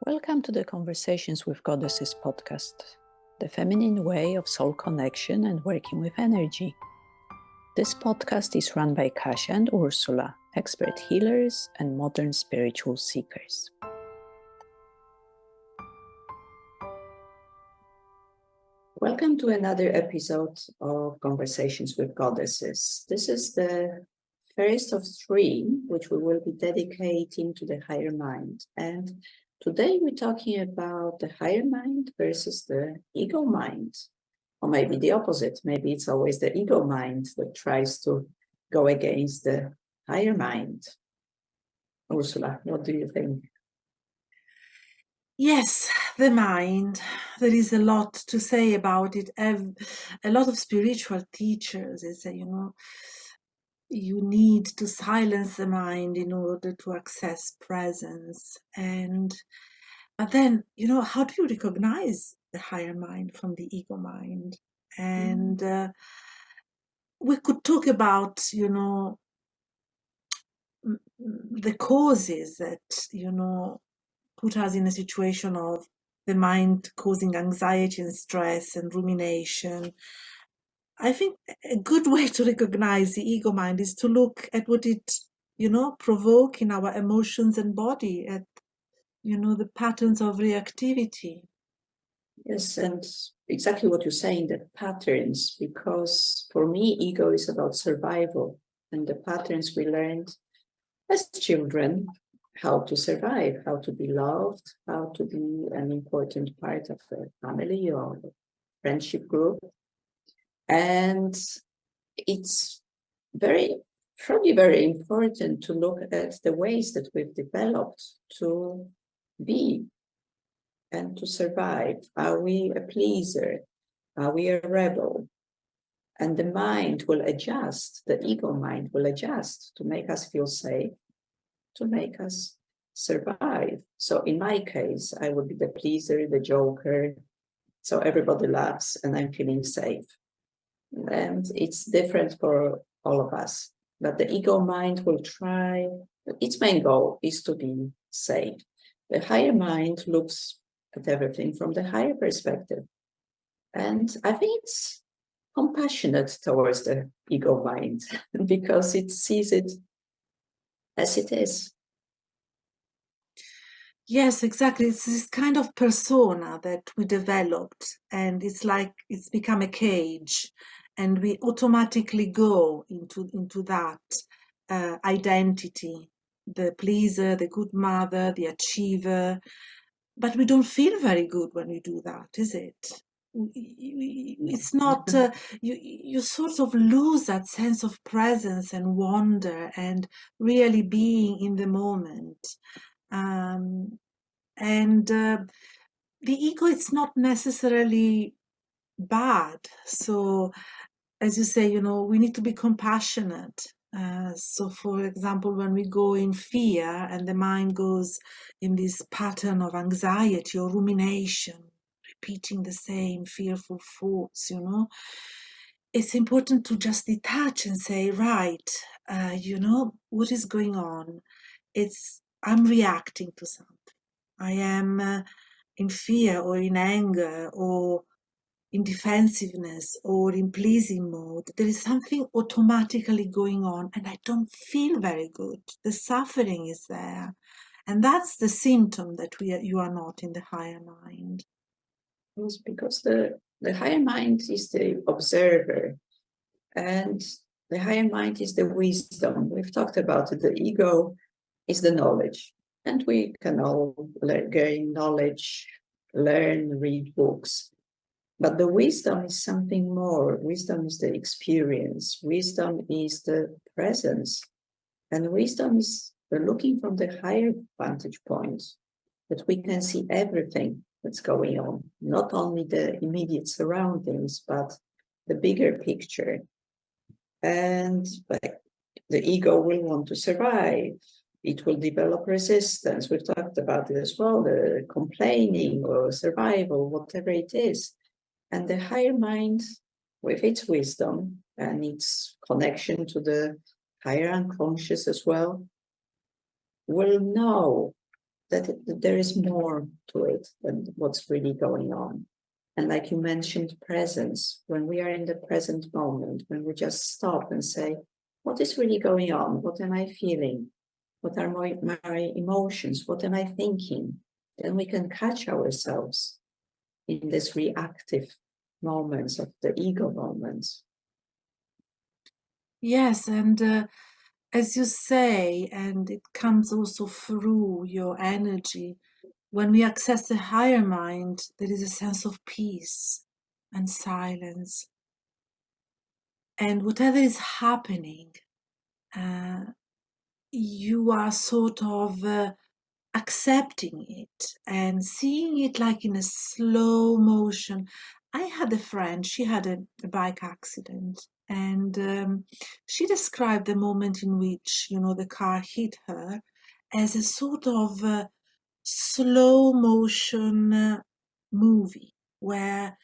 Welcome to the Conversations with Goddesses podcast, the feminine way of soul connection and working with energy. This podcast is run by Kasia and Ursula, expert healers and modern spiritual seekers. Welcome to another episode of Conversations with Goddesses. This is the first of three, which we will be dedicating to the higher mind. And today we're talking about the higher mind versus the ego mind. Or maybe the opposite. Maybe it's always the ego mind that tries to go against the higher mind. Ursula, what do you think? Yes, the mind. There is a lot to say about it. A lot of spiritual teachers, they say, you need to silence the mind in order to access presence. But then, how do you recognize the higher mind from the ego mind? And we could talk about, the causes that, put us in a situation of the mind causing anxiety and stress and rumination. I think a good way to recognize the ego mind is to look at what it, provoke in our emotions and body, at, the patterns of reactivity. Yes, and exactly what you're saying, the patterns, because for me, ego is about survival and the patterns we learned as children, how to survive, how to be loved, how to be an important part of the family or the friendship group. And it's probably very important to look at the ways that we've developed to be and to survive. Are we a pleaser? Are we a rebel? And the mind will adjust, the ego mind will adjust to make us feel safe, to make us survive. So in my case, I would be the pleaser, the joker. So everybody laughs and I'm feeling safe. And it's different for all of us. But the ego mind will try, its main goal is to be safe. The higher mind looks at everything from the higher perspective. And I think it's compassionate towards the ego mind because it sees it as it is. Yes, exactly. It's this kind of persona that we developed, and it's like it's become a cage, and we automatically go into that identity, the pleaser, the good mother, the achiever. But we don't feel very good when we do that, is it? It's not, you sort of lose that sense of presence and wonder and really being in the moment. And the ego, it's not necessarily bad. So, as you say, we need to be compassionate. So, for example, when we go in fear and the mind goes in this pattern of anxiety or rumination, repeating the same fearful thoughts, it's important to just detach and say, right, what is going on? I'm reacting to something. I am in fear or in anger or in defensiveness or in pleasing mode. There is something automatically going on and I don't feel very good. The suffering is there. And that's the symptom that you are not in the higher mind. It's because the higher mind is the observer and the higher mind is the wisdom. We've talked about it. The ego is the knowledge. And we can all gain knowledge, learn, read books. But the wisdom is something more. Wisdom is the experience. Wisdom is the presence. And wisdom is looking from the higher vantage point, that we can see everything that's going on, not only the immediate surroundings, but the bigger picture. And the ego will want to survive. It will develop resistance. We've talked about it as well, the complaining or survival, whatever it is. And the higher mind, with its wisdom and its connection to the higher unconscious as well, will know there is more to it than what's really going on. And like you mentioned, presence, when we are in the present moment, when we just stop and say, what is really going on? What am I feeling? What are my emotions? What am I thinking? Then we can catch ourselves in this reactive moments of the ego moments. Yes, and as you say, and it comes also through your energy, when we access the higher mind, there is a sense of peace and silence. And whatever is happening, you are sort of accepting it and seeing it like in a slow motion. I had a friend, she had a bike accident, and she described the moment in which, the car hit her as a sort of slow motion movie where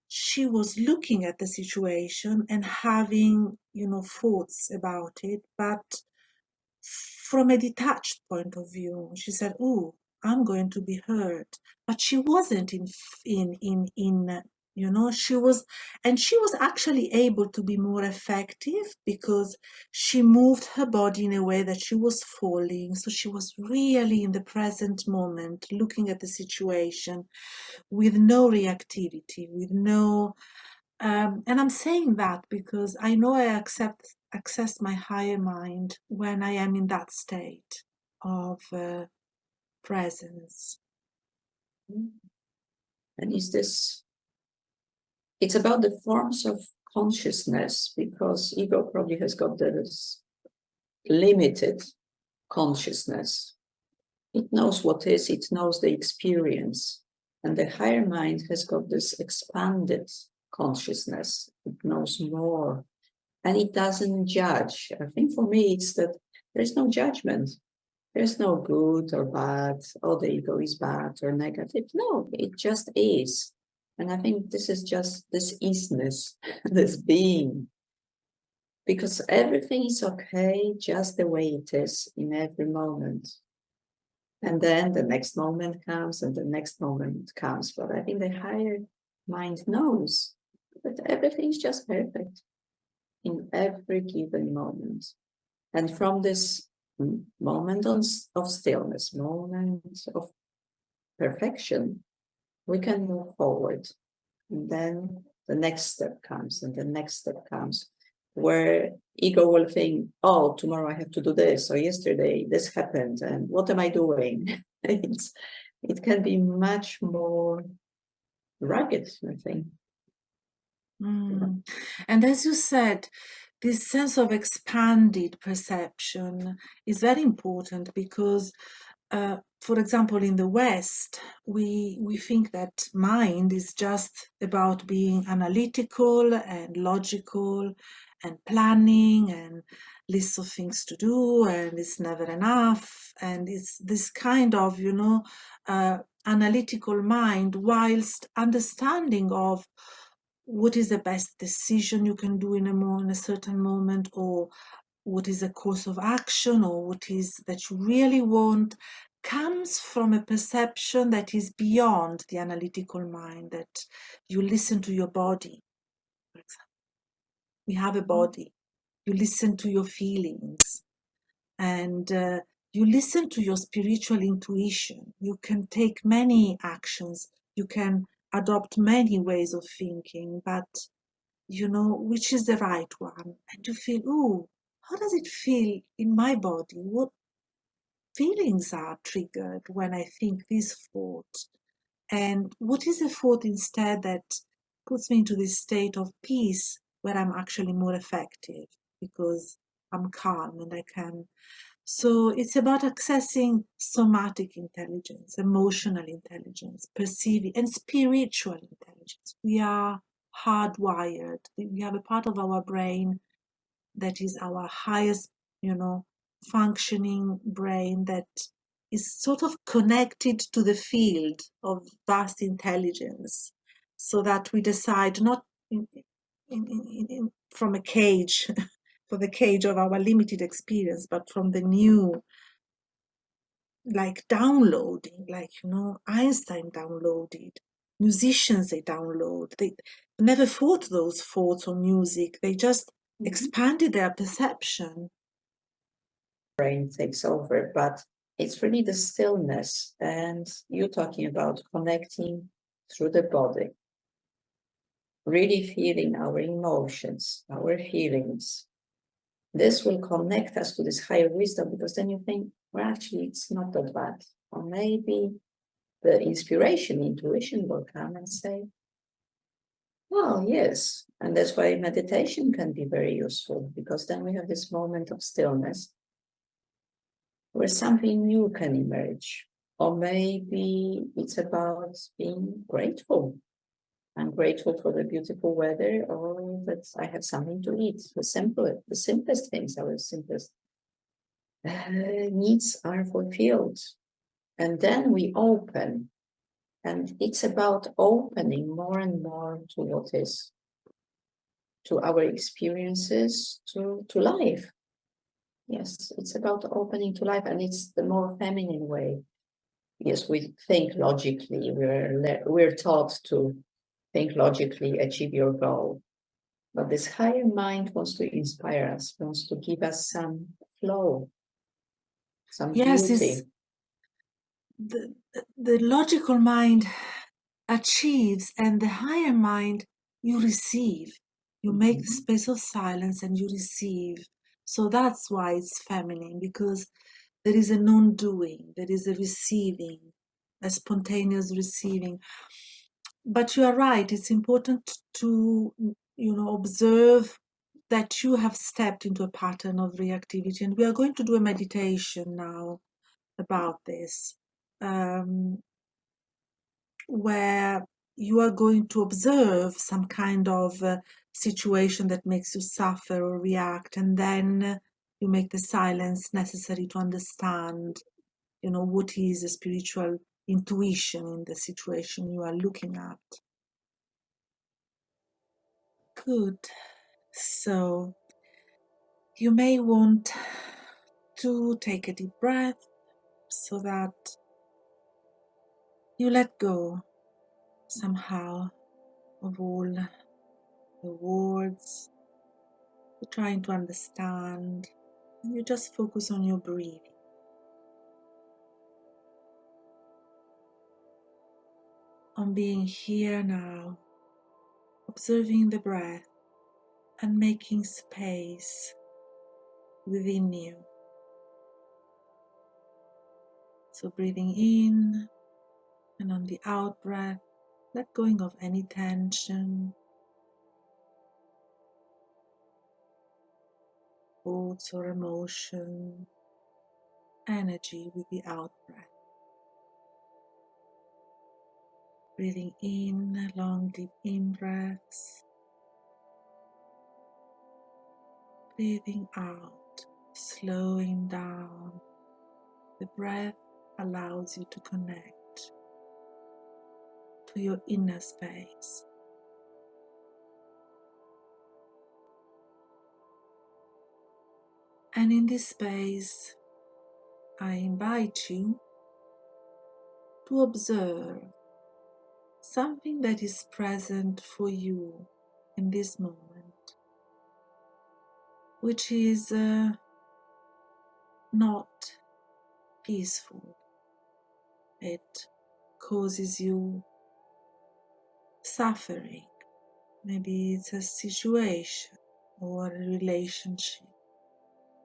she was looking at the situation and having, thoughts about it, but from a detached point of view. She said, "Oh, I'm going to be hurt," but she wasn't she was, and she was actually able to be more effective because she moved her body in a way that she was falling. So she was really in the present moment, looking at the situation with no reactivity, with no and I'm saying that because I know I access my higher mind when I am in that state of presence. And it's about the forms of consciousness, because ego probably has got this limited consciousness. It knows what is, it knows the experience. And the higher mind has got this expanded consciousness. It knows more. And it doesn't judge. I think for me, it's that there's no judgment. There's no good or bad. Oh, the ego is bad or negative. No, it just is. And I think this is just this isness, this being. Because everything is okay just the way it is in every moment. And then the next moment comes and the next moment comes. But I think the higher mind knows that everything's just perfect in every given moment. And from this moment of stillness, moment of perfection, we can move forward. And then the next step comes, and the next step comes, where ego will think, oh, tomorrow I have to do this, or yesterday this happened, and what am I doing? It can be much more rugged, I think. Mm. And as you said, this sense of expanded perception is very important because, for example, in the West, we think that mind is just about being analytical and logical and planning and lists of things to do, and it's never enough. And it's this kind of, analytical mind, whilst understanding of what is the best decision you can do in a certain moment, or what is a course of action, or what is that you really want, comes from a perception that is beyond the analytical mind, that you listen to your body, for example. We have a body. You listen to your feelings, and you listen to your spiritual intuition. You can take many actions. You can adopt many ways of thinking, but which is the right one. And you feel, oh, how does it feel in my body? What feelings are triggered when I think this thought? And what is a thought instead that puts me into this state of peace where I'm actually more effective because I'm calm and I can. So it's about accessing somatic intelligence, emotional intelligence, perceiving, and spiritual intelligence. We are hardwired. We have a part of our brain that is our highest, functioning brain that is sort of connected to the field of vast intelligence, so that we decide not from a cage, for the cage of our limited experience, but from the new like downloading, like, Einstein downloaded, musicians, they download, they never thought those thoughts on music, they just expanded their perception. Brain takes over, but it's really the stillness. And you're talking about connecting through the body, really feeling our emotions, our feelings. This will connect us to this higher wisdom, because then you think, well, actually, it's not that bad. Or maybe the inspiration, intuition will come and say, oh, yes. And that's why meditation can be very useful, because then we have this moment of stillness where something new can emerge. Or maybe it's about being grateful. I'm grateful for the beautiful weather, or that I have something to eat. The simplest things, our simplest needs are fulfilled. And then we open. And it's about opening more and more to what is, to our experiences, to life. Yes, it's about opening to life, and it's the more feminine way. Yes, we think logically. We're taught to think logically, achieve your goal. But this higher mind wants to inspire us, wants to give us some flow, some Yes, beauty. the logical mind achieves, and the higher mind, you receive. You make the space of silence and you receive. So that's why it's feminine, because there is a non-doing, there is a receiving, a spontaneous receiving. But you are right, it's important to, observe that you have stepped into a pattern of reactivity. And we are going to do a meditation now about this, where you are going to observe some kind of situation that makes you suffer or react, and then you make the silence necessary to understand, what is a spiritual intuition in the situation you are looking at. Good. So you may want to take a deep breath so that you let go somehow of all the words you're trying to understand, and you just focus on your breathing. On being here now, observing the breath and making space within you. So breathing in, and on the out breath, let going of any tension, thoughts or emotion, energy with the out breath. Breathing in, long deep in breaths. Breathing out, slowing down. The breath allows you to connect to your inner space. And in this space, I invite you to observe something that is present for you in this moment, which is not peaceful. It causes you suffering. Maybe it's a situation or a relationship,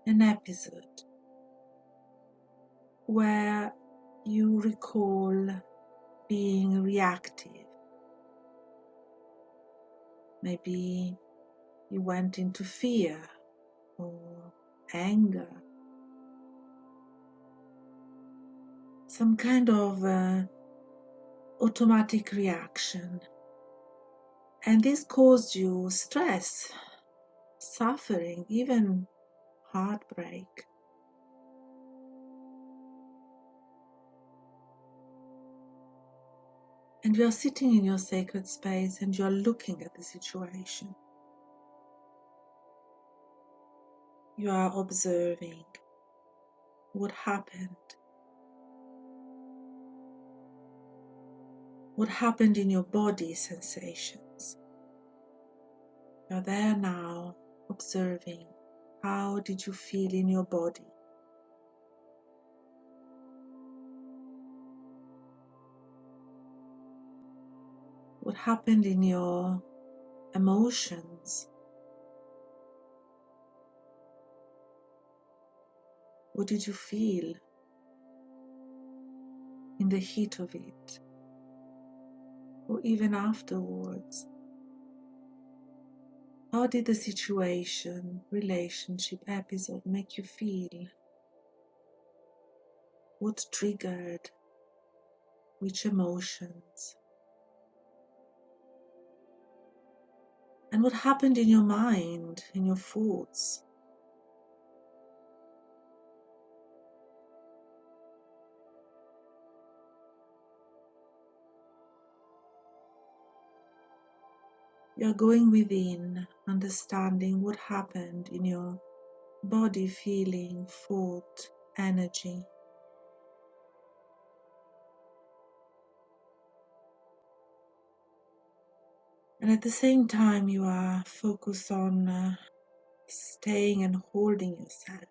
an episode where you recall being reactive. Maybe you went into fear or anger, some kind of automatic reaction. And this caused you stress, suffering, even heartbreak. And you are sitting in your sacred space and you are looking at the situation. You are observing what happened. What happened in your body sensations? You're there now, observing. How did you feel in your body? What happened in your emotions? What did you feel in the heat of it? Or even afterwards? How did the situation, relationship, episode make you feel? What triggered? Which emotions? And what happened in your mind, in your thoughts? You're going within, understanding what happened in your body, feeling, thought, energy. And at the same time, you are focused on staying and holding yourself.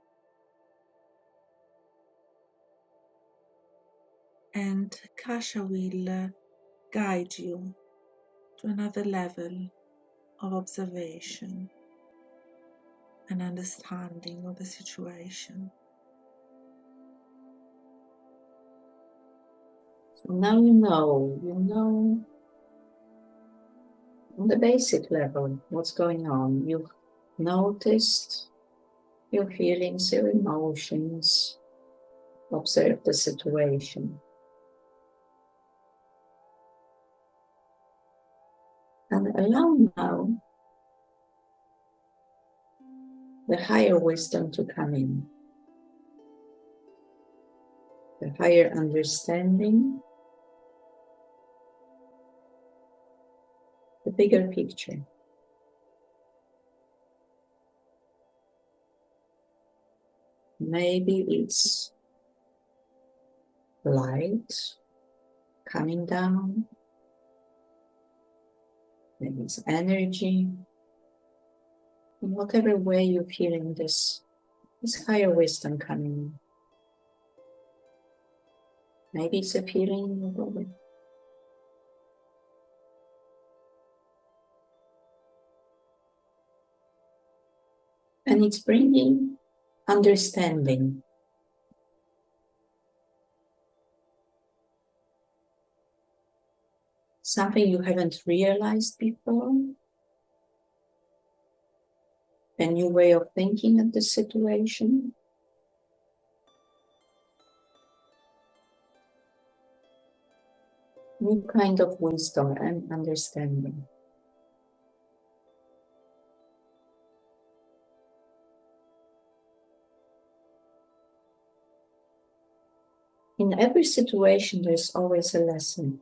And Kasha will guide you to another level of observation and understanding of the situation. So now you know on the basic level what's going on. You've noticed your feelings, your emotions, observe the situation. And allow now the higher wisdom to come in, the higher understanding, the bigger picture. Maybe it's light coming down, maybe it's energy. In whatever way you're feeling this higher wisdom coming in. Maybe it's a feeling in your body. And it's bringing understanding. Something you haven't realized before. A new way of thinking of the situation. New kind of wisdom and understanding. In every situation, there's always a lesson.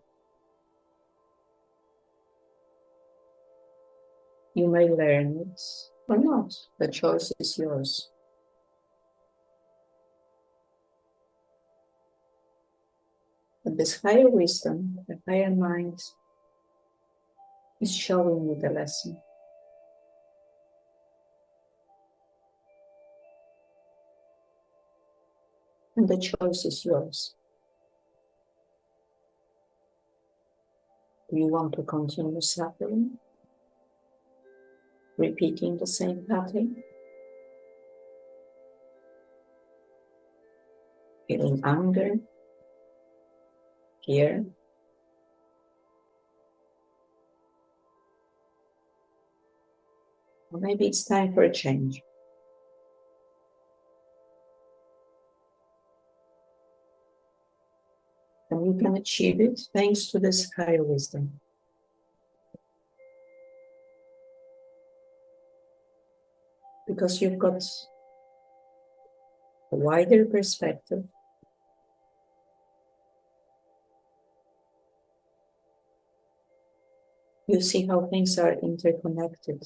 You may learn it or not. The choice is yours. But this higher wisdom, the higher mind, is showing you the lesson. And the choice is yours. Do you want to continue suffering? Repeating the same pattern? Feeling anger, fear? Or maybe it's time for a change. And you can achieve it thanks to this higher wisdom. Because you've got a wider perspective. You see how things are interconnected,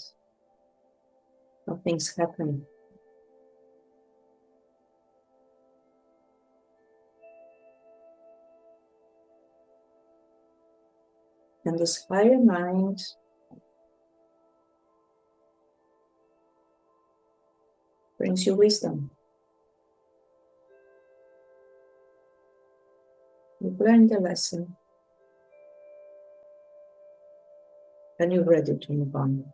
how things happen. And this higher mind brings you wisdom. You've learned the lesson, and you're ready to move on.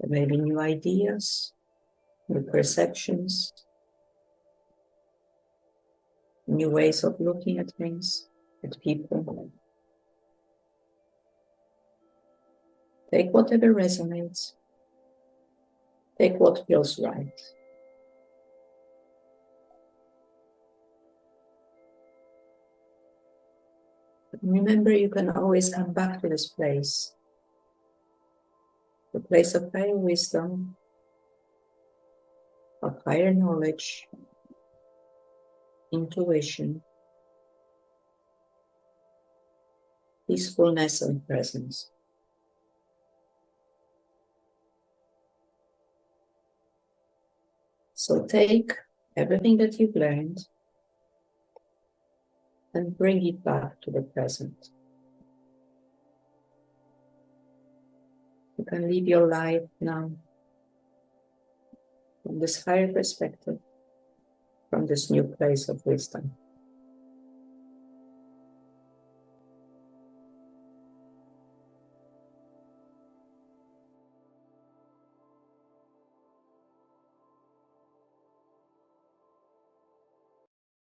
There may be new ideas, new perceptions, new ways of looking at things, at people. Take whatever resonates. Take what feels right. But remember, you can always come back to this place, the place of higher wisdom, of higher knowledge, intuition, peacefulness, and presence. So take everything that you've learned and bring it back to the present. You can live your life now from this higher perspective, from this new place of wisdom.